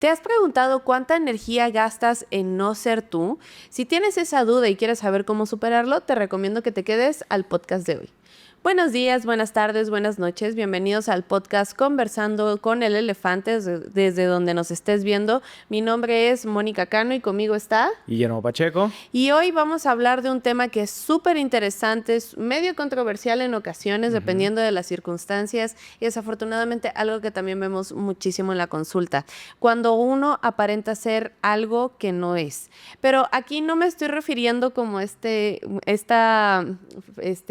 ¿Te has preguntado cuánta energía gastas en no ser tú? Si tienes esa duda y quieres saber cómo superarlo, te recomiendo que te quedes al podcast de hoy. Buenos días, buenas tardes, buenas noches. Bienvenidos al podcast Conversando con el Elefante desde donde nos estés viendo. Mi nombre es Mónica Cano y conmigo está... Guillermo Pacheco. Y hoy vamos a hablar de un tema que es súper interesante, es medio controversial en ocasiones, dependiendo de las circunstancias, y desafortunadamente algo que también vemos muchísimo en la consulta, cuando uno aparenta ser algo que no es. Pero aquí no me estoy refiriendo como este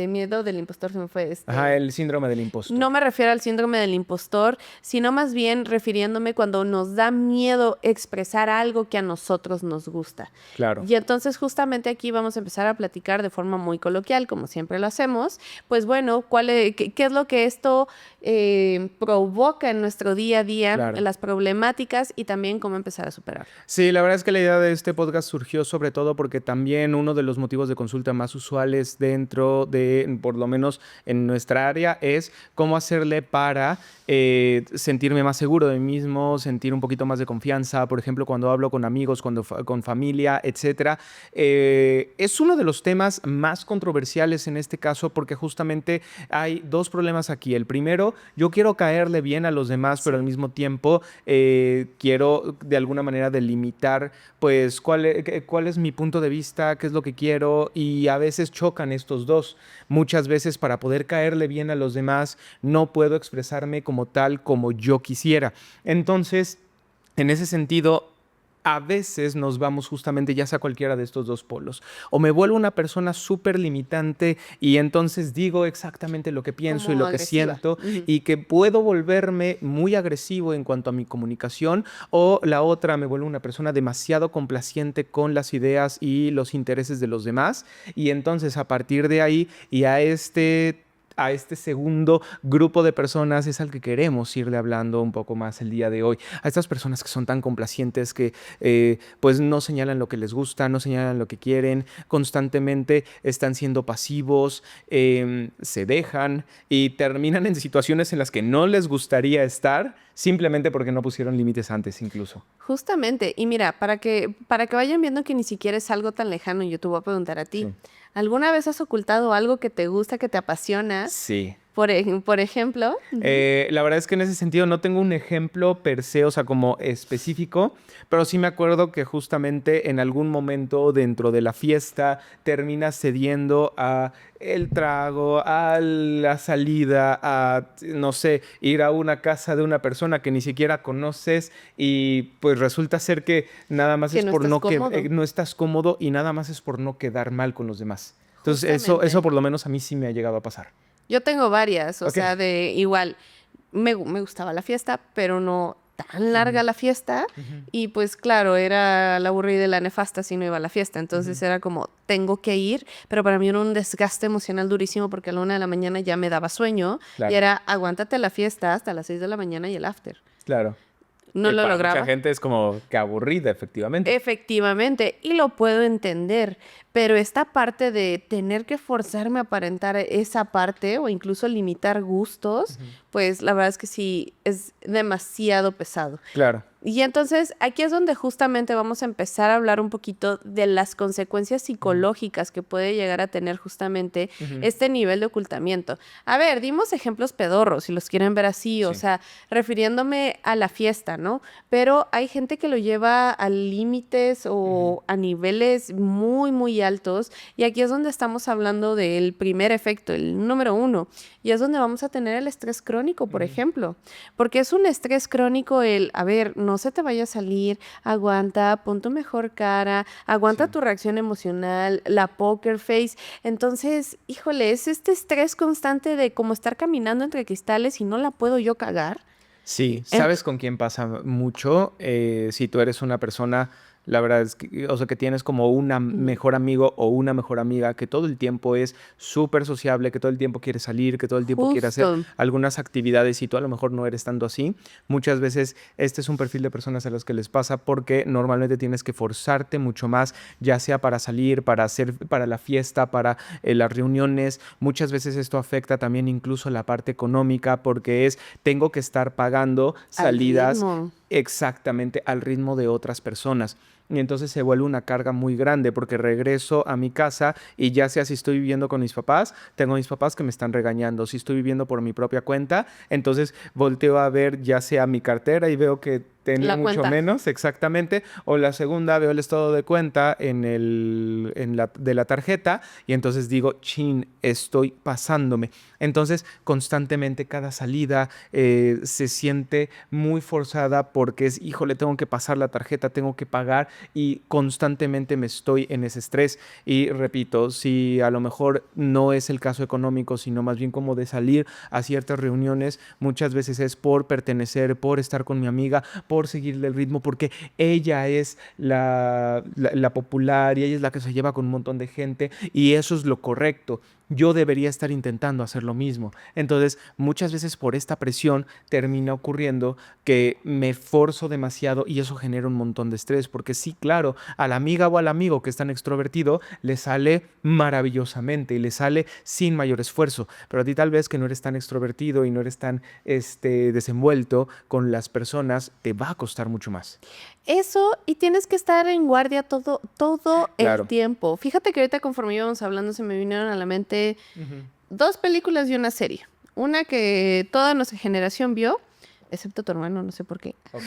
miedo del impostor, se me fue. El síndrome del impostor. No me refiero al síndrome del impostor, sino más bien refiriéndome cuando nos da miedo expresar algo que a nosotros nos gusta. Claro. Y entonces justamente aquí vamos a empezar a platicar de forma muy coloquial, como siempre lo hacemos. Pues bueno, ¿qué es lo que esto provoca en nuestro día a día, Claro. las problemáticas y también cómo empezar a superarlo? Sí, la verdad es que la idea de este podcast surgió sobre todo porque también uno de los motivos de consulta más usuales dentro de, por lo menos en nuestra área, es cómo hacerle para sentirme más seguro de mí mismo, sentir un poquito más de confianza, por ejemplo, cuando hablo con amigos, con familia, etcétera. Es uno de los temas más controversiales en este caso porque justamente hay dos problemas aquí. El primero, yo quiero caerle bien a los demás, pero al mismo tiempo quiero de alguna manera delimitar pues cuál es mi punto de vista, qué es lo que quiero, y a veces chocan estos dos. Muchas veces para poder caerle bien a los demás no puedo expresarme como tal como yo quisiera. Entonces, en ese sentido, a veces nos vamos justamente ya sea cualquiera de estos dos polos. O me vuelvo una persona súper limitante y entonces digo exactamente lo que pienso Como y lo agresiva. que siento, Ujú. y que puedo volverme muy agresivo en cuanto a mi comunicación, o la otra, me vuelvo una persona demasiado complaciente con las ideas y los intereses de los demás, y entonces a partir de ahí y a este segundo grupo de personas es al que queremos irle hablando un poco más el día de hoy. A estas personas que son tan complacientes, que pues no señalan lo que les gusta, no señalan lo que quieren, constantemente están siendo pasivos, se dejan y terminan en situaciones en las que no les gustaría estar simplemente porque no pusieron límites antes incluso. Justamente, y mira, para que vayan viendo que ni siquiera es algo tan lejano, yo te voy a preguntar a ti, Sí. ¿alguna vez has ocultado algo que te gusta, que te apasiona? Sí. Por ejemplo, La verdad es que en ese sentido no tengo un ejemplo per se, o sea, como específico, pero sí me acuerdo que justamente en algún momento dentro de la fiesta terminas cediendo a el trago, a la salida, a, no sé, ir a una casa de una persona que ni siquiera conoces, y pues resulta ser que nada más que es no por estás cómodo. no estás cómodo, y nada más es por no quedar mal con los demás. Entonces eso Justamente. por lo menos a mí sí me ha llegado a pasar. Yo tengo varias, o Ok. sea, de igual, me gustaba la fiesta, pero no tan larga Ujú, la fiesta. ujú, Y pues claro, era la aburrida y la nefasta si no iba a la fiesta. Entonces ujú. era como, tengo que ir, pero para mí era un desgaste emocional durísimo porque a la 1 de la mañana ya me daba sueño y Claro. era, aguántate la fiesta hasta las 6 de la mañana y el after. Claro. No lo Para mucha lograba. gente es como que aburrida, efectivamente. Efectivamente, y lo puedo entender, pero esta parte de tener que forzarme a aparentar esa parte o incluso limitar gustos, Ujú. pues la verdad es que sí, es demasiado pesado. Claro. Y entonces aquí es donde justamente vamos a empezar a hablar un poquito de las consecuencias Ujú, psicológicas que puede llegar a tener justamente ujú. este nivel de ocultamiento. A ver, dimos ejemplos pedorros, si los quieren ver así, o Sí. sea, refiriéndome a la fiesta, ¿no? Pero hay gente que lo lleva a límites Ujú, o a niveles muy, muy altos. Y aquí es donde estamos hablando del primer efecto, el número uno. Y es donde vamos a tener el estrés crónico, por ujú. ejemplo. Porque es un estrés crónico el, a ver, no se te vaya a salir, aguanta, pon tu mejor cara, aguanta Sí. tu reacción emocional, la poker face. Entonces, híjole, es este estrés constante de como estar caminando entre cristales y no la puedo yo cagar. Sí, En- ¿sabes con quién pasa mucho? Si tú eres una persona, la verdad es que, o sea, que tienes como un Ujú. mejor amigo o una mejor amiga que todo el tiempo es súper sociable, que todo el tiempo quiere salir, que todo el tiempo quiere hacer Justo. algunas actividades, y tú a lo mejor no eres tanto así. Muchas veces este es un perfil de personas a los que les pasa porque normalmente tienes que forzarte mucho más, ya sea para salir, para la fiesta, para las reuniones. Muchas veces esto afecta también incluso la parte económica porque tengo que estar pagando Al salidas ritmo. exactamente al ritmo de otras personas. Y entonces se vuelve una carga muy grande porque regreso a mi casa y ya sea si estoy viviendo con mis papás, tengo a mis papás que me están regañando. Si estoy viviendo por mi propia cuenta, entonces volteo a ver ya sea mi cartera y veo que tenía La mucho cuenta. menos, exactamente. O la segunda, veo el estado de cuenta de la tarjeta y entonces digo, chin, estoy pasándome. Entonces, constantemente cada salida se siente muy forzada porque es, híjole, tengo que pasar la tarjeta, tengo que pagar y constantemente me estoy en ese estrés. Y repito, si a lo mejor no es el caso económico, sino más bien como de salir a ciertas reuniones, muchas veces es por pertenecer, por estar con mi amiga, por seguirle el ritmo, porque ella es la popular y ella es la que se lleva con un montón de gente y eso es lo correcto. Yo debería estar intentando hacer lo mismo. Entonces, muchas veces por esta presión termina ocurriendo que me forzo demasiado y eso genera un montón de estrés, porque sí, claro, a la amiga o al amigo que es tan extrovertido le sale maravillosamente y le sale sin mayor esfuerzo, pero a ti tal vez que no eres tan extrovertido y no eres tan desenvuelto con las personas, te va a costar mucho más. Eso, y tienes que estar en guardia todo el Claro. tiempo. Fíjate que ahorita conforme íbamos hablando se me vinieron a la mente Ujú. 2 películas y una serie. Una que toda nuestra generación vio, excepto tu hermano, no sé por qué. Ok.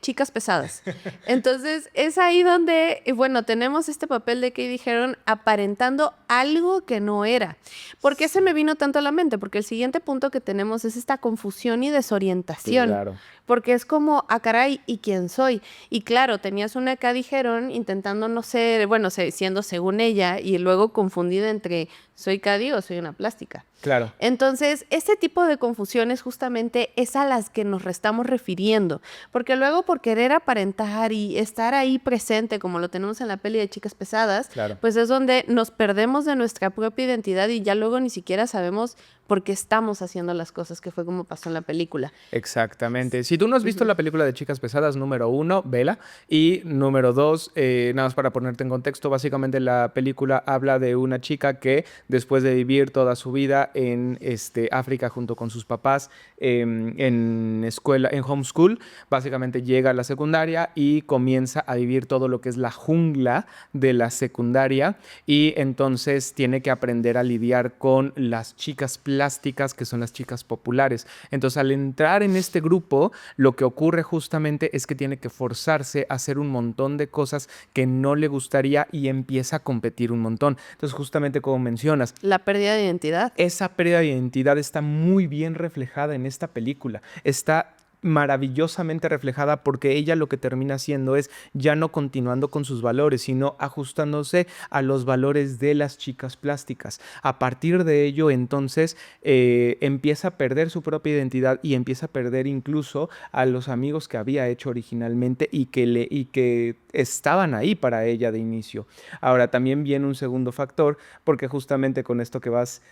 Chicas pesadas. Entonces, es ahí donde, bueno, tenemos este papel de que dijeron aparentando algo que no era. ¿Por qué se me vino tanto a la mente? Porque el siguiente punto que tenemos es esta confusión y desorientación. Claro. Porque es como, ah, caray, ¿y quién soy? Y claro, tenías una acá, dijeron, intentando no ser, bueno, siendo según ella, y luego confundida entre, ¿soy Cady o soy una plástica? Claro. Entonces, este tipo de confusiones justamente es a las que nos estamos refiriendo, porque luego por querer aparentar y estar ahí presente, como lo tenemos en la peli de Chicas Pesadas, Claro. pues es donde nos perdemos de nuestra propia identidad y ya luego ni siquiera sabemos por qué estamos haciendo las cosas, que fue como pasó en la película. Exactamente. Si tú no has visto Ujú. la película de Chicas Pesadas, número uno, vela. Y número dos, nada más para ponerte en contexto, básicamente la película habla de una chica que después de vivir toda su vida en África junto con sus papás en escuela, en homeschool, básicamente llega a la secundaria y comienza a vivir todo lo que es la jungla de la secundaria y entonces tiene que aprender a lidiar con las chicas plásticas que son las chicas populares. Entonces, al entrar en este grupo, lo que ocurre justamente es que tiene que forzarse a hacer un montón de cosas que no le gustaría y empieza a competir un montón. Entonces, justamente como mencionas, La pérdida de identidad. esa pérdida de identidad está muy bien reflejada en esta película. Está maravillosamente reflejada porque ella lo que termina haciendo es ya no continuando con sus valores, sino ajustándose a los valores de las chicas plásticas. A partir de ello, entonces, empieza a perder su propia identidad y empieza a perder incluso a los amigos que había hecho originalmente y que estaban ahí para ella de inicio. Ahora, también viene un segundo factor, porque justamente con esto que vas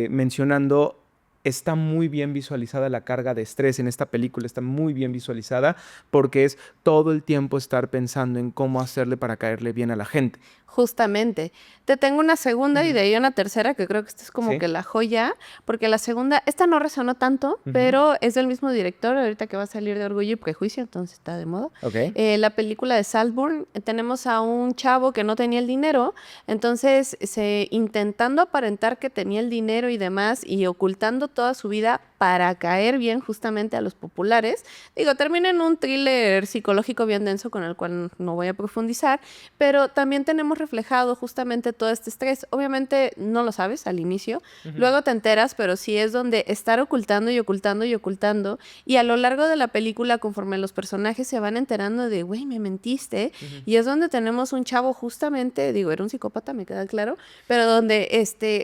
mencionando, está muy bien visualizada la carga de estrés en esta película, está muy bien visualizada porque es todo el tiempo estar pensando en cómo hacerle para caerle bien a la gente. Justamente. Te tengo una segunda y Ujú. de ahí una tercera, que creo que esta es como Sí. que la joya, porque la segunda, esta no resonó tanto, Ujú. pero es del mismo director, ahorita que va a salir de Orgullo y Prejuicio, entonces está de moda. Ok. La película de Saltburn, tenemos a un chavo que no tenía el dinero, entonces intentando aparentar que tenía el dinero y demás, y ocultando toda su vida para caer bien justamente a los populares. Digo, termina en un thriller psicológico bien denso con el cual no voy a profundizar, pero también tenemos reflejado justamente todo este estrés. Obviamente no lo sabes al inicio, Ujú. luego te enteras, pero sí es donde estar ocultando y ocultando y ocultando, y a lo largo de la película, conforme los personajes se van enterando de, güey, me mentiste, Ujú. y es donde tenemos un chavo justamente, digo, era un psicópata, me queda claro, pero donde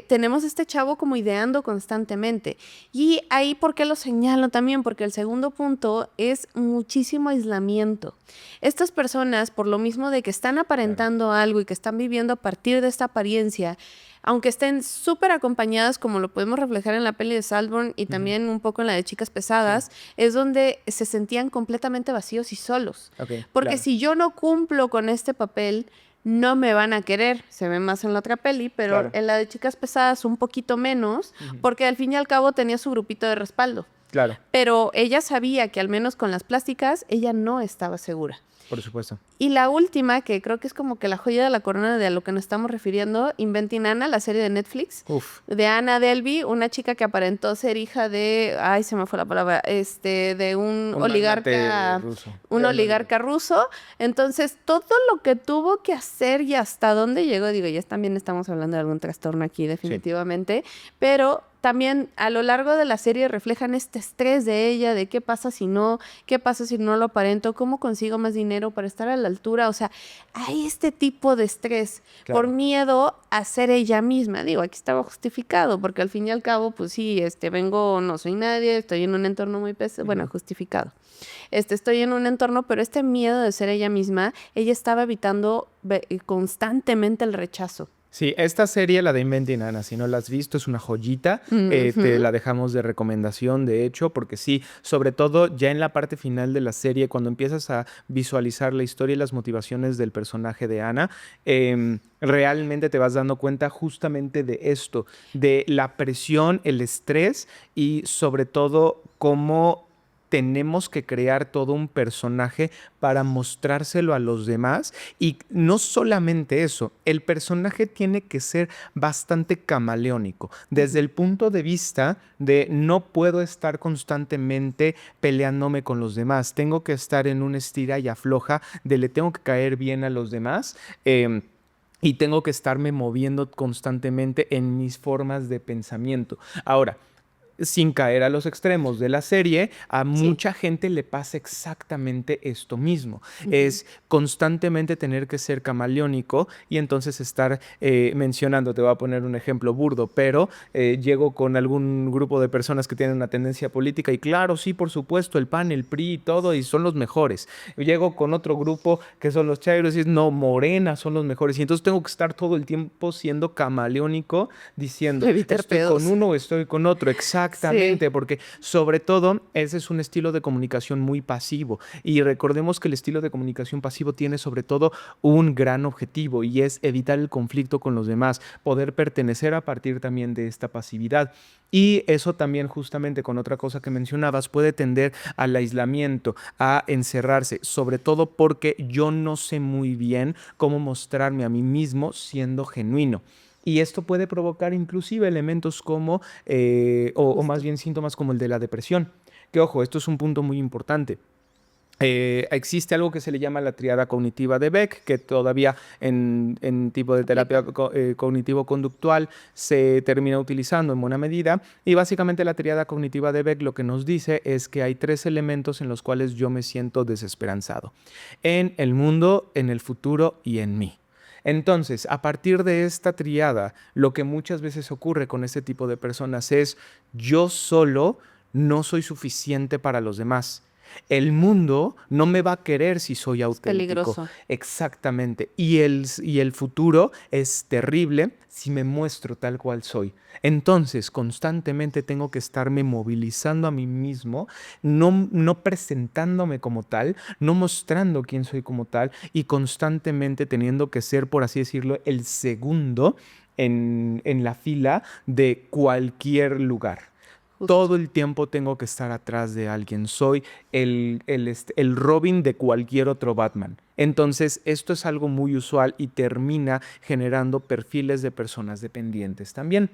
tenemos este chavo como ideando constantemente. Y ahí, ¿por qué lo señalo también? Porque el segundo punto es muchísimo aislamiento. Estas personas, por lo mismo de que están Claro. aparentando algo y que están viviendo a partir de esta apariencia, aunque estén súper acompañadas, como lo podemos reflejar en la peli de Saltburn y Ujú. también un poco en la de Chicas Sí. Pesadas, es donde se sentían completamente vacíos y solos. Ok, Porque claro. si yo no cumplo con este papel, no me van a querer. Se ve más en la otra peli, pero Claro. en la de Chicas Pesadas un poquito menos, Ujú. porque al fin y al cabo tenía su grupito de respaldo. Claro, Pero ella sabía que al menos con las plásticas, ella no estaba segura. por supuesto. Y la última, que creo que es como que la joya de la corona de a lo que nos estamos refiriendo, Inventing Anna, la serie de Netflix, Uf, de Anna Delvey, una chica que aparentó ser hija de, ay, se me fue la palabra, de un magnate ruso. un oligarca ruso. Entonces, todo lo que tuvo que hacer y hasta dónde llegó, digo, ya también estamos hablando de algún trastorno aquí, Sí. definitivamente, pero también a lo largo de la serie reflejan este estrés de ella, de qué pasa si no lo aparento, cómo consigo más dinero para estar a la altura. O sea, hay este tipo de estrés por Claro. miedo a ser ella misma. Digo, aquí estaba justificado, porque al fin y al cabo, pues sí, vengo, no soy nadie, estoy en un entorno muy pesado, bueno, justificado. Estoy en un entorno, pero este miedo de ser ella misma, ella estaba evitando constantemente el rechazo. Sí, esta serie, la de Inventing Anna, si no la has visto, es una joyita. Te Ujú. la dejamos de recomendación, de hecho, porque sí, sobre todo ya en la parte final de la serie, cuando empiezas a visualizar la historia y las motivaciones del personaje de Anna, realmente te vas dando cuenta justamente de esto, de la presión, el estrés y sobre todo cómo tenemos que crear todo un personaje para mostrárselo a los demás. Y no solamente eso, el personaje tiene que ser bastante camaleónico, desde Ujú. el punto de vista de no puedo estar constantemente peleándome con los demás, tengo que estar en un estira y afloja de le tengo que caer bien a los demás. Y tengo que estarme moviendo constantemente en mis formas de pensamiento. Ahora, sin caer a los extremos de la serie, a Sí. mucha gente le pasa exactamente esto mismo. Ujú. Es constantemente tener que ser camaleónico y entonces estar mencionando, te voy a poner un ejemplo burdo, pero llego con algún grupo de personas que tienen una tendencia política y claro, sí, por supuesto, el PAN, el PRI y todo, y son los mejores. Llego con otro grupo que son los chairos y es, no, Morena son los mejores. Y entonces tengo que estar todo el tiempo siendo camaleónico diciendo, Evitar estoy con pedos. uno o estoy con otro. Sí. Exactamente, porque sobre todo ese es un estilo de comunicación muy pasivo. Y recordemos que el estilo de comunicación pasivo tiene sobre todo un gran objetivo y es evitar el conflicto con los demás, poder pertenecer a partir también de esta pasividad. Y eso también justamente con otra cosa que mencionabas puede tender al aislamiento, a encerrarse, sobre todo porque yo no sé muy bien cómo mostrarme a mí mismo siendo genuino. Y esto puede provocar inclusive elementos como, o más Justo. bien síntomas como el de la depresión. Que ojo, esto es un punto muy importante. Existe algo que se le llama la triada cognitiva de Beck, que todavía en tipo de terapia Aplica. cognitivo-conductual se termina utilizando en buena medida. Y básicamente la triada cognitiva de Beck lo que nos dice es que hay tres elementos en los cuales yo me siento desesperanzado. En el mundo, en el futuro y en mí. Entonces, a partir de esta triada, lo que muchas veces ocurre con este tipo de personas es yo solo no soy suficiente para los demás. El mundo no me va a querer si soy Es auténtico. peligroso. Exactamente. Y el futuro es terrible si me muestro tal cual soy. Entonces, constantemente tengo que estarme movilizando a mí mismo, no presentándome como tal, no mostrando quién soy como tal y constantemente teniendo que ser, por así decirlo, el segundo en la fila de cualquier lugar. Justo. Todo el tiempo tengo que estar atrás de alguien. Soy el Robin de cualquier otro Batman. Entonces, esto es algo muy usual y termina generando perfiles de personas dependientes también.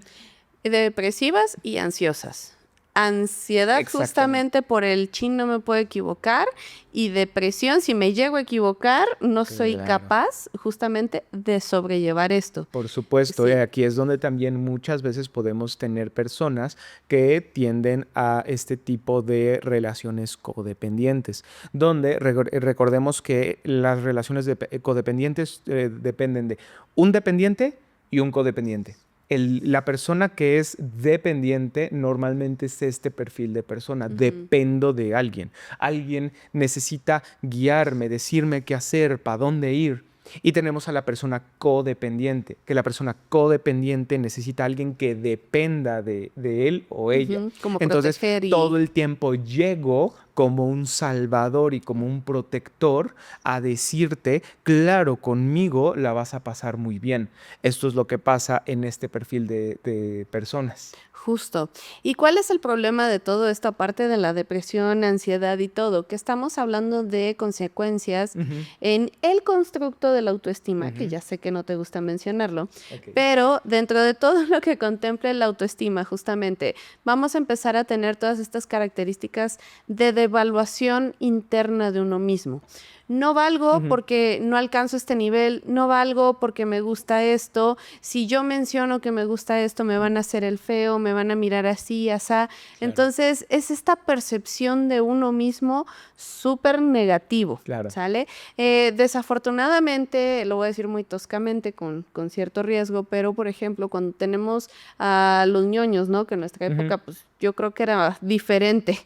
Depresivas y ansiosas. Ansiedad Exactamente. justamente por el chin no me puedo equivocar y depresión si me llego a equivocar no soy Claro. capaz justamente de sobrellevar esto. Por supuesto, Sí. aquí es donde también muchas veces podemos tener personas que tienden a este tipo de relaciones codependientes, donde recordemos que las relaciones codependientes dependen de un dependiente y un codependiente. La persona que es dependiente normalmente es este perfil de persona. Ujú. Dependo de alguien. Alguien necesita guiarme, decirme qué hacer, para dónde ir. Y tenemos a la persona codependiente, que la persona codependiente necesita a alguien que dependa de él o ella. Ujú. Como Entonces, proteger todo y el tiempo llego como un salvador y como un protector a decirte, claro, conmigo la vas a pasar muy bien. Esto es lo que pasa en este perfil de personas. Justo. ¿Y cuál es el problema de todo esto, aparte de la depresión, ansiedad y todo? Que estamos hablando de consecuencias Ujú, en el constructo de la autoestima, que ujú. ya sé que no te gusta mencionarlo, Ok. pero dentro de todo lo que contemple la autoestima, justamente, vamos a empezar a tener todas estas características de devaluación interna de uno mismo. No valgo Ujú. porque no alcanzo este nivel, no valgo porque me gusta esto. Si yo menciono que me gusta esto, me van a hacer el feo, me van a mirar así, asá. Claro, Entonces, es esta percepción de uno mismo súper negativo, claro. ¿sale? Desafortunadamente, lo voy a decir muy toscamente, con cierto riesgo, pero por ejemplo, cuando tenemos a los ñoños, ¿no? Que en nuestra Ujú. época, pues yo creo que era diferente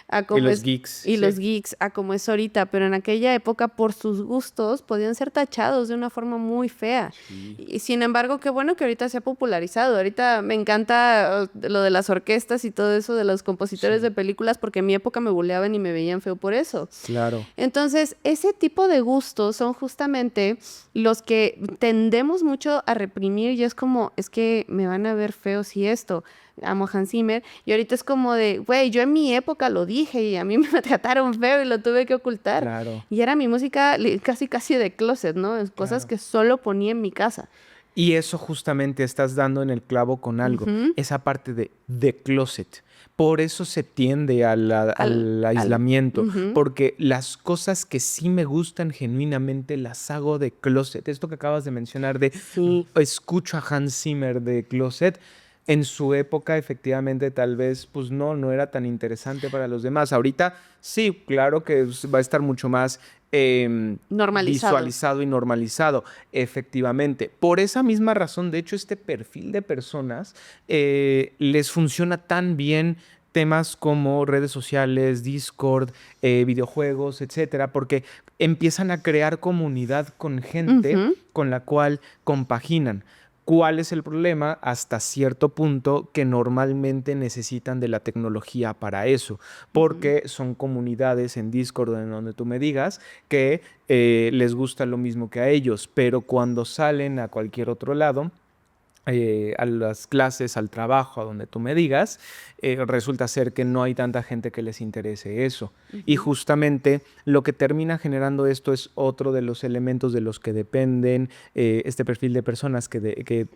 a Y como los es, geeks, y sí. los geeks a como es ahorita, pero en aquella época por sus gustos podían ser tachados de una forma muy fea. Sí, Y sin embargo, qué bueno que ahorita se ha popularizado. Ahorita me encanta lo de las orquestas y todo eso de los compositores de sí, películas porque en mi época me buleaban y me veían feo por eso. claro. Entonces, ese tipo de gustos son justamente los que tendemos mucho a reprimir y es como, es que me van a ver feo si esto. Amo a Hans Zimmer y ahorita es como de, güey, yo en mi época lo dije y a mí me trataron feo y lo tuve que ocultar. Claro, Y era mi música casi casi de closet, ¿no? Es cosas claro. que solo ponía en mi casa. Y eso justamente estás dando en el clavo con algo, Ujú. esa parte de closet. Por eso se tiende Al, al al, aislamiento, ujú. porque las cosas que sí me gustan genuinamente las hago de closet. Esto que acabas de mencionar de Sí. escucho a Hans Zimmer de closet, en su época efectivamente tal vez pues no era tan interesante para los demás. Ahorita sí, claro que va a estar mucho más Normalizado. visualizado y normalizado. Efectivamente, por esa misma razón, de hecho, este perfil de personas les funciona tan bien temas como redes sociales, Discord, videojuegos, etcétera, porque empiezan a crear comunidad con gente Ujú. con la cual compaginan. ¿Cuál es el problema? Hasta cierto punto que normalmente necesitan de la tecnología para eso, Ujú. porque son comunidades en Discord en donde tú me digas que les gusta lo mismo que a ellos, pero cuando salen a cualquier otro lado, a las clases, al trabajo, a donde tú me digas, resulta ser que no hay tanta gente que les interese eso. Y Ujú. justamente lo que termina generando esto es otro de los elementos de los que dependen este perfil de personas que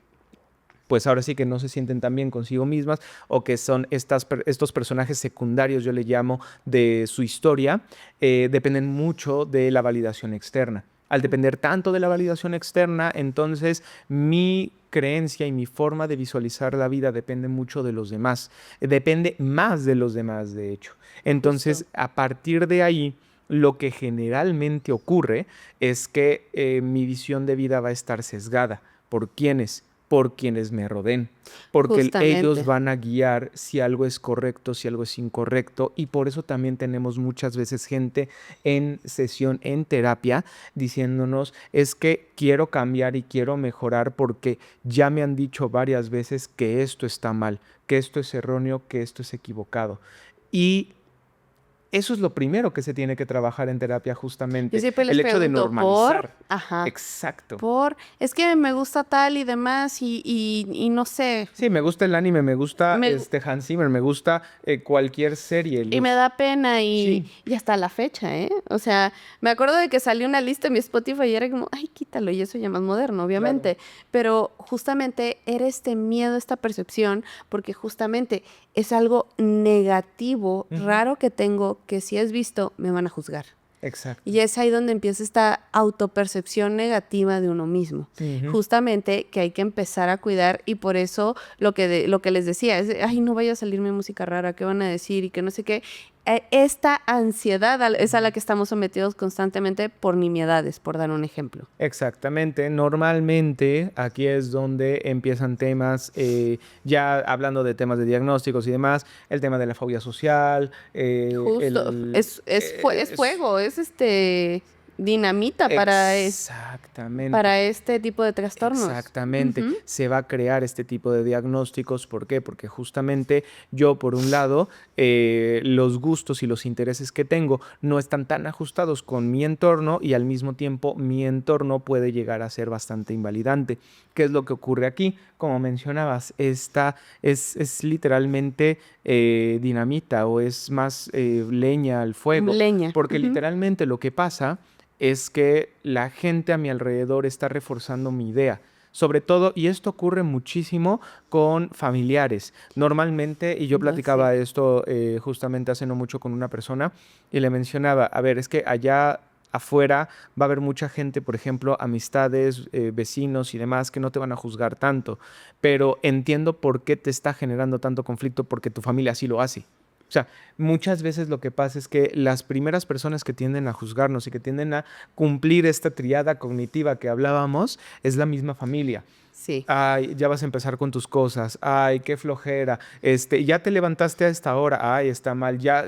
pues ahora sí que no se sienten tan bien consigo mismas o que son estos personajes secundarios, yo le llamo, de su historia, dependen mucho de la validación externa. Al depender tanto de la validación externa, entonces mi creencia y mi forma de visualizar la vida depende mucho de los demás. Depende más de los demás, de hecho. Justo. Entonces, a partir de ahí, lo que generalmente ocurre es que mi visión de vida va a estar sesgada. ¿Por quiénes? Por quienes me rodeen, porque ellos Justamente. van a guiar si algo es correcto, si algo es incorrecto, y por eso también tenemos muchas veces gente en sesión, en terapia, diciéndonos, es que quiero cambiar y quiero mejorar porque ya me han dicho varias veces que esto está mal, que esto es erróneo, que esto es equivocado. Y eso es lo primero que se tiene que trabajar en terapia, Yo justamente, siempre les el hecho de pregunto, ¿por? normalizar. Ajá. Exacto. Es que me gusta tal y demás y no sé, Sí, me gusta el anime, me gusta me, Hans Zimmer, me gusta cualquier serie. y me da pena Sí, y hasta la fecha, ¿eh? O sea, me acuerdo de que salió una lista en mi Spotify y era como, ay, quítalo, y eso ya más moderno, claro. obviamente. Pero justamente era este miedo, esta percepción, porque justamente es algo negativo, Ujú. raro que tengo, que si es visto, me van a juzgar. Exacto. Y es ahí donde empieza esta autopercepción negativa de uno mismo. Ujú. Justamente que hay que empezar a cuidar y por eso lo que les decía es, ay, no vaya a salirme música rara, ¿qué van a decir? Y que no sé qué. Esta ansiedad es a la que estamos sometidos constantemente por nimiedades, por dar un ejemplo. Exactamente. Normalmente aquí es donde empiezan temas, ya hablando de temas de diagnósticos y demás, el tema de la fobia social, Justo, es es fuego, es este dinamita Exactamente. para este tipo de trastornos. Exactamente. Se va a crear este tipo de diagnósticos. ¿Por qué? Porque justamente yo, por un lado, los gustos y los intereses que tengo no están tan ajustados con mi entorno y al mismo tiempo mi entorno puede llegar a ser bastante invalidante. ¿Qué es lo que ocurre aquí? Como mencionabas, esta es literalmente dinamita o es más leña al fuego. Leña. Porque literalmente lo que pasa es que la gente a mi alrededor está reforzando mi idea. Sobre todo, y esto ocurre muchísimo con familiares. Normalmente, y yo platicaba esto justamente hace no mucho con una persona y le mencionaba, a ver, es que allá afuera va a haber mucha gente, por ejemplo, amistades, vecinos y demás que no te van a juzgar tanto, pero entiendo por qué te está generando tanto conflicto porque tu familia así lo hace. O sea, muchas veces lo que pasa es que las primeras personas que tienden a juzgarnos y que tienden a cumplir esta triada cognitiva que hablábamos es la misma familia. Sí. Ay, ya vas a empezar con tus cosas. Ay, qué flojera. Ya te levantaste a esta hora. Ay, está mal. Ya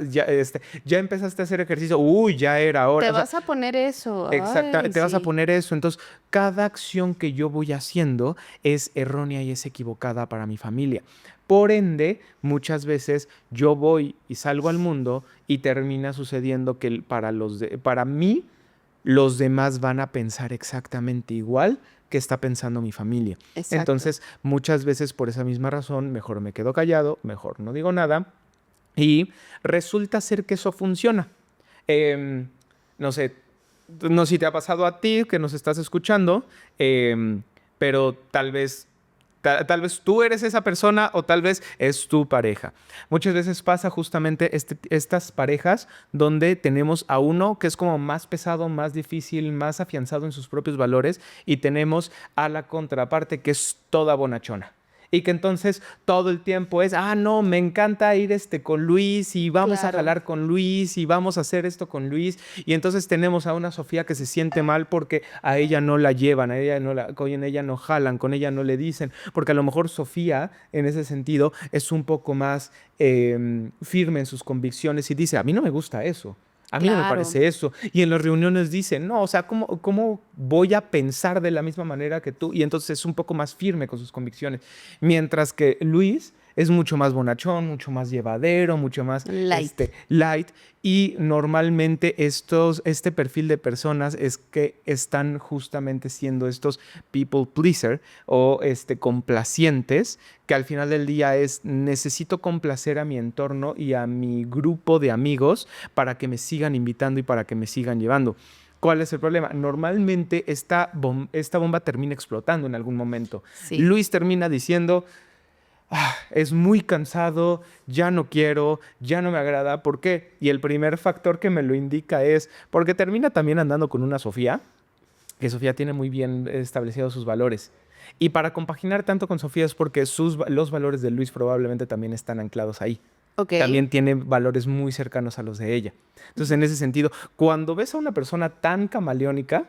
empezaste a hacer ejercicio. Uy, ya era hora. Te vas a poner eso. Exactamente, Ay, te vas a sí. poner eso. Entonces, cada acción que yo voy haciendo es errónea y es equivocada para mi familia. Por ende, muchas veces yo voy y salgo al mundo y termina sucediendo que para mí los demás van a pensar exactamente igual que está pensando mi familia. Exacto. Entonces, muchas veces por esa misma razón, mejor me quedo callado, mejor no digo nada y resulta ser que eso funciona. No sé, no sé si te ha pasado a ti que nos estás escuchando, pero tal vez tú eres esa persona o tal vez es tu pareja. Muchas veces pasa justamente estas parejas donde tenemos a uno que es como más pesado, más difícil, más afianzado en sus propios valores y tenemos a la contraparte que es toda bonachona. Y que entonces todo el tiempo es, no, me encanta ir con Luis y vamos a jalar con Luis y vamos a hacer esto con Luis. Y entonces tenemos a una Sofía que se siente mal porque a ella no la llevan, con ella no jalan, con ella no le dicen. Porque a lo mejor Sofía, en ese sentido, es un poco más firme en sus convicciones y dice, a mí no me gusta eso. A mí no me parece eso. Y en las reuniones dicen, no, o sea, ¿cómo voy a pensar de la misma manera que tú? Y entonces es un poco más firme con sus convicciones. Mientras que Luis es mucho más bonachón, mucho más llevadero, mucho más light. Y normalmente este perfil de personas es que están justamente siendo estos people pleaser o complacientes, que al final del día necesito complacer a mi entorno y a mi grupo de amigos para que me sigan invitando y para que me sigan llevando. ¿Cuál es el problema? Normalmente esta bomba termina explotando en algún momento. Sí. Luis termina diciendo, es muy cansado, ya no quiero, ya no me agrada. ¿Por qué? Y el primer factor que me lo indica es porque termina también andando con una Sofía, que Sofía tiene muy bien establecidos sus valores. Y para compaginar tanto con Sofía es porque los valores de Luis probablemente también están anclados ahí. Okay. También tiene valores muy cercanos a los de ella. Entonces, en ese sentido, cuando ves a una persona tan camaleónica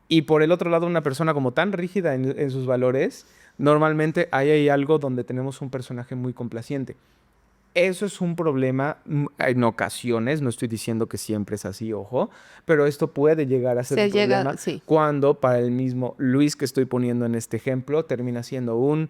y por el otro lado una persona como tan rígida en sus valores, normalmente hay algo donde tenemos un personaje muy complaciente. Eso es un problema en ocasiones, no estoy diciendo que siempre es así, ojo, pero esto puede llegar a ser un problema cuando para el mismo Luis que estoy poniendo en este ejemplo termina siendo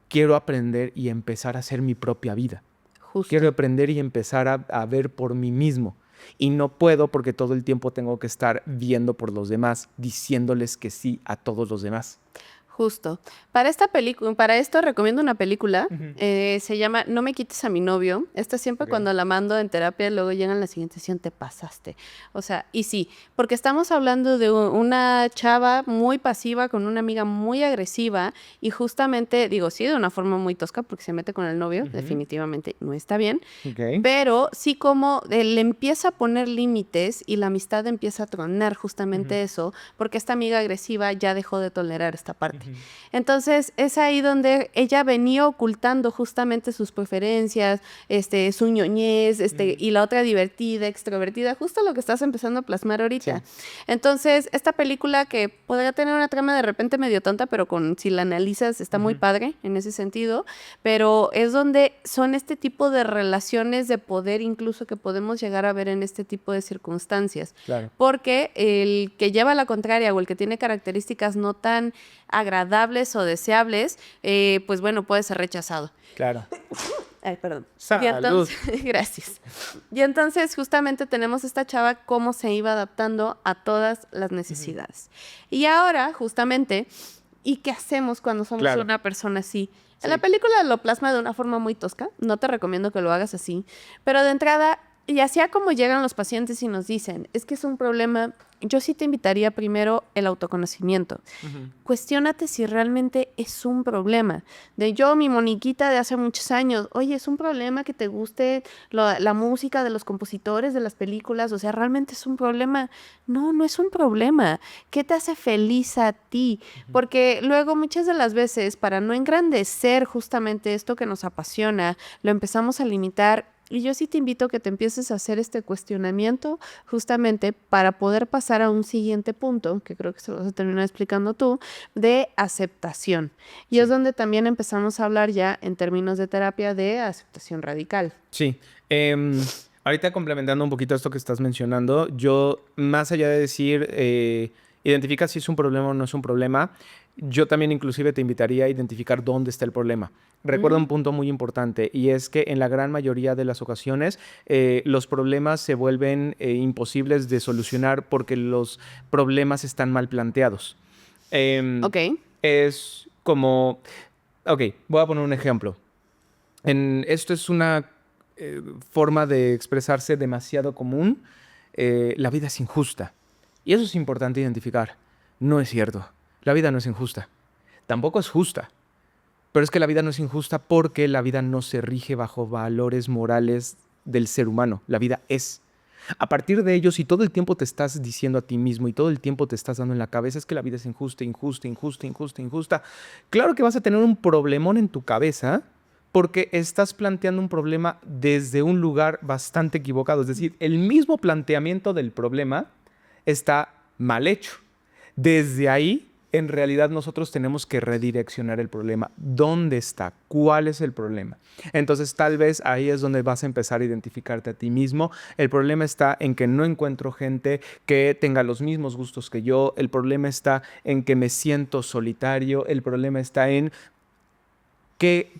quiero aprender y empezar a hacer mi propia vida. Justo. Quiero aprender y empezar a ver por mí mismo. Y no puedo porque todo el tiempo tengo que estar viendo por los demás, diciéndoles que sí a todos los demás. Justo. Para esto recomiendo una película, se llama No me quites a mi novio. Esta siempre cuando la mando en terapia, luego llega en la siguiente sesión, te pasaste. O sea, y sí, porque estamos hablando de una chava muy pasiva con una amiga muy agresiva y justamente, digo, sí, de una forma muy tosca porque se mete con el novio, definitivamente no está bien, pero sí como le empieza a poner límites y la amistad empieza a tronar justamente eso, porque esta amiga agresiva ya dejó de tolerar esta parte. Entonces, es ahí donde ella venía ocultando justamente sus preferencias, su ñoñez, y la otra divertida, extrovertida, justo lo que estás empezando a plasmar ahorita. Sí. Entonces, esta película que podría tener una trama de repente medio tonta, pero si la analizas está muy padre en ese sentido, pero es donde son este tipo de relaciones de poder incluso que podemos llegar a ver en este tipo de circunstancias. Claro. Porque el que lleva la contraria o el que tiene características no tan agradables o deseables, pues bueno, puede ser rechazado. Claro. Ay, perdón. Salud. Y entonces, gracias. Y entonces justamente tenemos esta chava cómo se iba adaptando a todas las necesidades. Y ahora, justamente, ¿y qué hacemos cuando somos Claro. una persona así? Sí. En la película lo plasma de una forma muy tosca, no te recomiendo que lo hagas así, pero de entrada, y así a como llegan los pacientes y nos dicen, es que es un problema, yo sí te invitaría primero el autoconocimiento. Cuestiónate si realmente es un problema. De yo, mi Moniquita de hace muchos años, oye, es un problema que te guste la música de los compositores de las películas, o sea, ¿realmente es un problema? No, no es un problema. ¿Qué te hace feliz a ti? Porque luego muchas de las veces, para no engrandecer justamente esto que nos apasiona, lo empezamos a limitar. Y yo sí te invito a que te empieces a hacer este cuestionamiento justamente para poder pasar a un siguiente punto, que creo que se lo vas a terminar explicando tú, de aceptación. Y es donde también empezamos a hablar ya en términos de terapia de aceptación radical. Sí. Ahorita complementando un poquito esto que estás mencionando, yo, más allá de decir, identifica si es un problema o no es un problema, yo también inclusive te invitaría a identificar dónde está el problema. Recuerda un punto muy importante, y es que en la gran mayoría de las ocasiones los problemas se vuelven imposibles de solucionar porque los problemas están mal planteados. Ok. Es como... Ok, voy a poner un ejemplo. Esto es una forma de expresarse demasiado común. La vida es injusta. Y eso es importante identificar. No es cierto. La vida no es injusta. Tampoco es justa. Pero es que la vida no es injusta porque la vida no se rige bajo valores morales del ser humano. La vida es. A partir de ello, si todo el tiempo te estás diciendo a ti mismo y todo el tiempo te estás dando en la cabeza es que la vida es injusta, injusta, injusta, injusta, injusta, claro que vas a tener un problemón en tu cabeza porque estás planteando un problema desde un lugar bastante equivocado. Es decir, el mismo planteamiento del problema está mal hecho. Desde ahí, en realidad, nosotros tenemos que redireccionar el problema. ¿Dónde está? ¿Cuál es el problema? Entonces, tal vez ahí es donde vas a empezar a identificarte a ti mismo. El problema está en que no encuentro gente que tenga los mismos gustos que yo. El problema está en que me siento solitario. El problema está en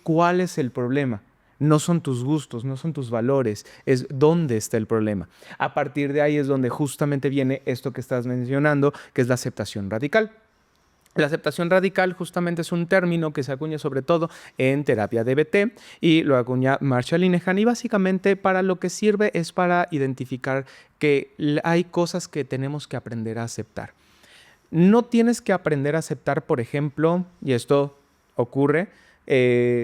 ¿cuál es el problema? No son tus gustos, no son tus valores, es dónde está el problema. A partir de ahí es donde justamente viene esto que estás mencionando, que es la aceptación radical. La aceptación radical justamente es un término que se acuña sobre todo en terapia DBT y lo acuña Marshall Linehan, y básicamente para lo que sirve es para identificar que hay cosas que tenemos que aprender a aceptar. No tienes que aprender a aceptar, por ejemplo, y esto ocurre,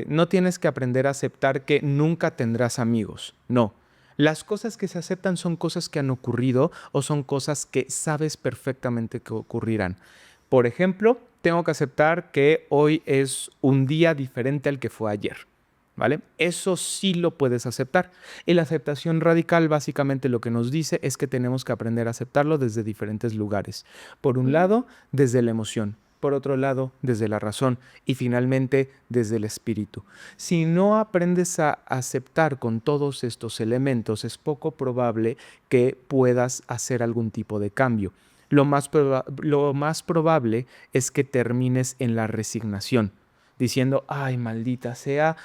no tienes que aprender a aceptar que nunca tendrás amigos. No. Las cosas que se aceptan son cosas que han ocurrido o son cosas que sabes perfectamente que ocurrirán. Por ejemplo, tengo que aceptar que hoy es un día diferente al que fue ayer, ¿vale? Eso sí lo puedes aceptar. Y la aceptación radical básicamente lo que nos dice es que tenemos que aprender a aceptarlo desde diferentes lugares. Por un lado, desde la emoción. Por otro lado, desde la razón. Y finalmente, desde el espíritu. Si no aprendes a aceptar con todos estos elementos, es poco probable que puedas hacer algún tipo de cambio. Lo más probable es que termines en la resignación, diciendo, ay, maldita sea,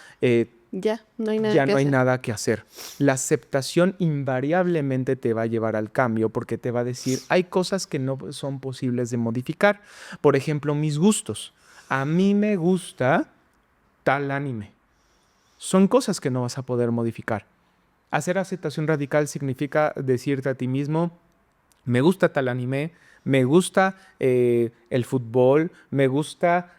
Ya no hay nada ya que no hay hacer. nada que hacer. La aceptación invariablemente te va a llevar al cambio porque te va a decir, hay cosas que no son posibles de modificar. Por ejemplo, mis gustos. A mí me gusta tal anime. Son cosas que no vas a poder modificar. Hacer aceptación radical significa decirte a ti mismo, me gusta tal anime, me gusta el fútbol, me gusta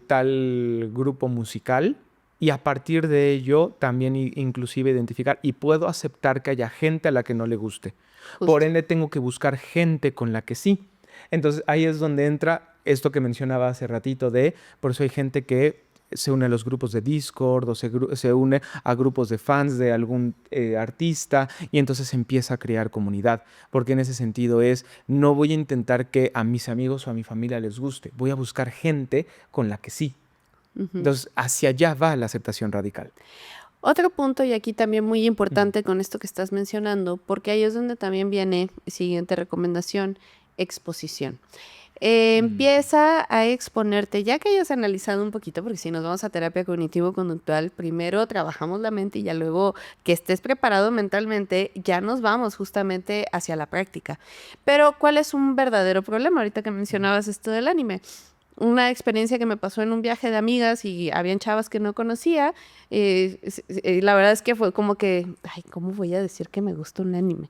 tal grupo musical, y a partir de ello también inclusive identificar y puedo aceptar que haya gente a la que no le guste. Justo. Por ende tengo que buscar gente con la que sí. Entonces ahí es donde entra esto que mencionaba hace ratito por eso hay gente que se une a los grupos de Discord o se une a grupos de fans de algún artista y entonces se empieza a crear comunidad, porque en ese sentido no voy a intentar que a mis amigos o a mi familia les guste, voy a buscar gente con la que sí. Entonces, hacia allá va la aceptación radical. Otro punto, y aquí también muy importante con esto que estás mencionando, porque ahí es donde también viene, siguiente recomendación, exposición. Empieza a exponerte, ya que hayas analizado un poquito, porque si nos vamos a terapia cognitivo-conductual, primero trabajamos la mente y ya luego que estés preparado mentalmente, ya nos vamos justamente hacia la práctica. Pero, ¿cuál es un verdadero problema? Ahorita que mencionabas esto del anime. Una experiencia que me pasó en un viaje de amigas y habían chavas que no conocía. La verdad es que fue como que, ay, ¿cómo voy a decir que me gusta un anime?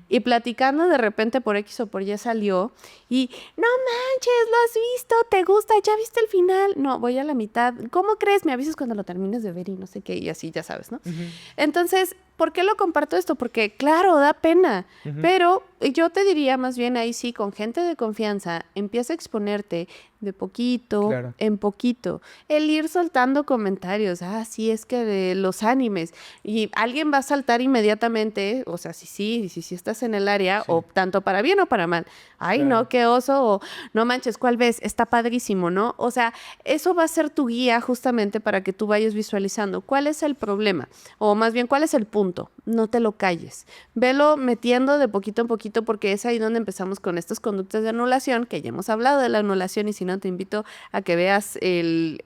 Y platicando de repente por X o por Y salió y, no manches, ¿lo has visto? ¿Te gusta? ¿Ya viste el final? No, voy a la mitad. ¿Cómo crees? Me avisas cuando lo termines de ver y no sé qué, y así, ya sabes, ¿no? Entonces, ¿por qué lo comparto esto? Porque, claro, da pena, pero yo te diría más bien ahí sí, con gente de confianza, empieza a exponerte de poquito en poquito. El ir soltando comentarios, sí, es que de los animes, y alguien va a saltar inmediatamente, o sea, si estás en el área, o tanto para bien o para mal. Ay, no, qué oso, o no manches, ¿cuál ves? Está padrísimo, ¿no? O sea, eso va a ser tu guía justamente para que tú vayas visualizando cuál es el problema, o más bien, cuál es el punto. No te lo calles. Velo metiendo de poquito en poquito, porque es ahí donde empezamos con estas conductas de anulación, que ya hemos hablado de la anulación, y si no, te invito a que veas el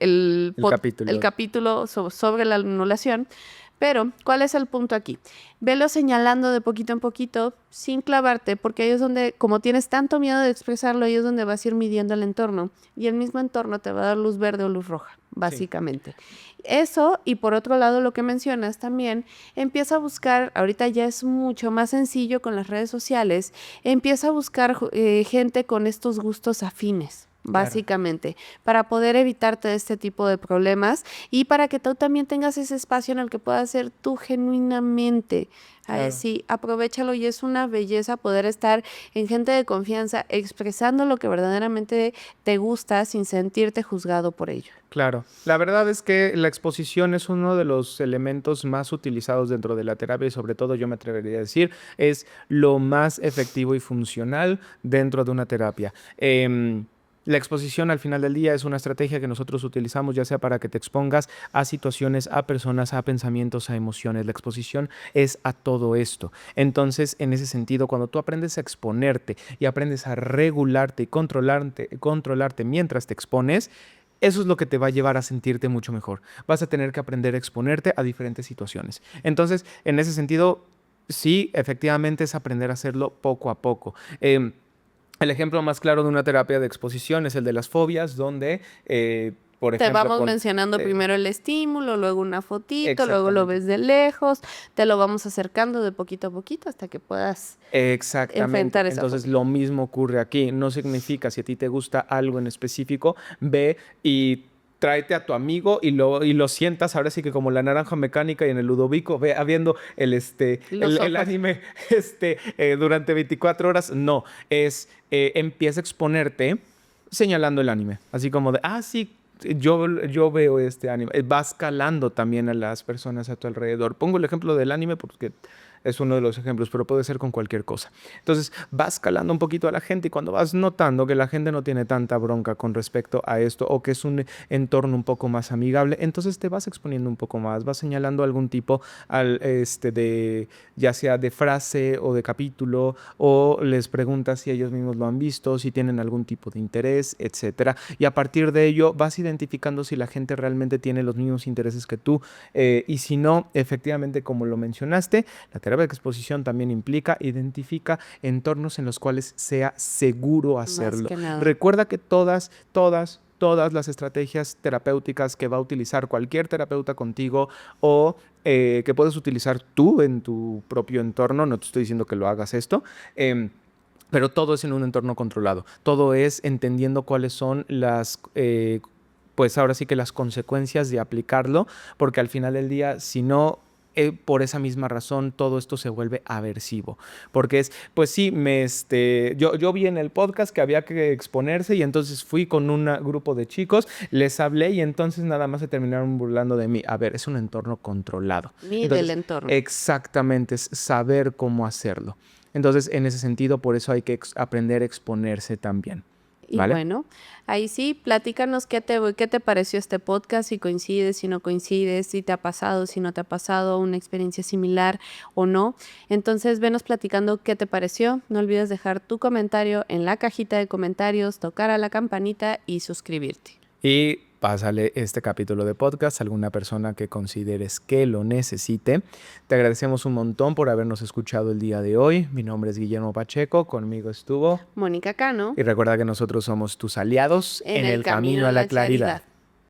capítulo sobre la anulación. Pero, ¿cuál es el punto aquí? Velo señalando de poquito en poquito, sin clavarte, porque ahí es donde, como tienes tanto miedo de expresarlo, ahí es donde vas a ir midiendo el entorno, y el mismo entorno te va a dar luz verde o luz roja, básicamente. Eso, y por otro lado, lo que mencionas también, empieza a buscar, ahorita ya es mucho más sencillo con las redes sociales, empieza a buscar gente con estos gustos afines. Básicamente, para poder evitarte este tipo de problemas y para que tú también tengas ese espacio en el que puedas ser tú genuinamente. Sí, aprovéchalo, y es una belleza poder estar en gente de confianza expresando lo que verdaderamente te gusta sin sentirte juzgado por ello. Claro, la verdad es que la exposición es uno de los elementos más utilizados dentro de la terapia y sobre todo yo me atrevería a decir es lo más efectivo y funcional dentro de una terapia. La exposición al final del día es una estrategia que nosotros utilizamos ya sea para que te expongas a situaciones, a personas, a pensamientos, a emociones. La exposición es a todo esto. Entonces, en ese sentido, cuando tú aprendes a exponerte y aprendes a regularte y controlarte mientras te expones, eso es lo que te va a llevar a sentirte mucho mejor. Vas a tener que aprender a exponerte a diferentes situaciones. Entonces, en ese sentido, sí, efectivamente es aprender a hacerlo poco a poco. El ejemplo más claro de una terapia de exposición es el de las fobias, donde, por ejemplo... Te vamos mencionando primero el estímulo, luego una fotito, luego lo ves de lejos, te lo vamos acercando de poquito a poquito hasta que puedas enfrentar esa Entonces, fobia. lo mismo ocurre aquí. No significa si a ti te gusta algo en específico, ve y tráete a tu amigo y lo sientas ahora sí que como la naranja mecánica y en el Ludovico, ve habiendo el anime durante 24 horas. No, empieza a exponerte señalando el anime. Así como de, sí, yo veo este anime. Vas calando también a las personas a tu alrededor. Pongo el ejemplo del anime porque es uno de los ejemplos, pero puede ser con cualquier cosa. Entonces, vas calando un poquito a la gente y cuando vas notando que la gente no tiene tanta bronca con respecto a esto o que es un entorno un poco más amigable, entonces te vas exponiendo un poco más, vas señalando algún tipo ya sea de frase o de capítulo, o les preguntas si ellos mismos lo han visto, si tienen algún tipo de interés, etcétera. Y a partir de ello vas identificando si la gente realmente tiene los mismos intereses que tú, y si no, efectivamente, como lo mencionaste, la terapia de exposición también identifica entornos en los cuales sea seguro hacerlo. Recuerda que todas las estrategias terapéuticas que va a utilizar cualquier terapeuta contigo o que puedes utilizar tú en tu propio entorno, no te estoy diciendo que lo hagas esto, pero todo es en un entorno controlado. Todo es entendiendo cuáles son pues ahora sí que las consecuencias de aplicarlo, porque al final del día, si no por esa misma razón todo esto se vuelve aversivo, porque es, pues sí, yo vi en el podcast que había que exponerse y entonces fui con un grupo de chicos, les hablé y entonces nada más se terminaron burlando de mí. A ver, es un entorno controlado. Mide el entorno. Exactamente, es saber cómo hacerlo. Entonces, en ese sentido, por eso hay que aprender a exponerse también. Y ¿Vale? bueno, ahí sí, platícanos qué te pareció este podcast, si coincides, si no coincides, si te ha pasado, si no te ha pasado, una experiencia similar o no. Entonces, venos platicando qué te pareció. No olvides dejar tu comentario en la cajita de comentarios, tocar a la campanita y suscribirte. Y pásale este capítulo de podcast a alguna persona que consideres que lo necesite. Te agradecemos un montón por habernos escuchado el día de hoy. Mi nombre es Guillermo Pacheco, conmigo estuvo Mónica Cano. y recuerda que nosotros somos tus aliados en el camino a la claridad.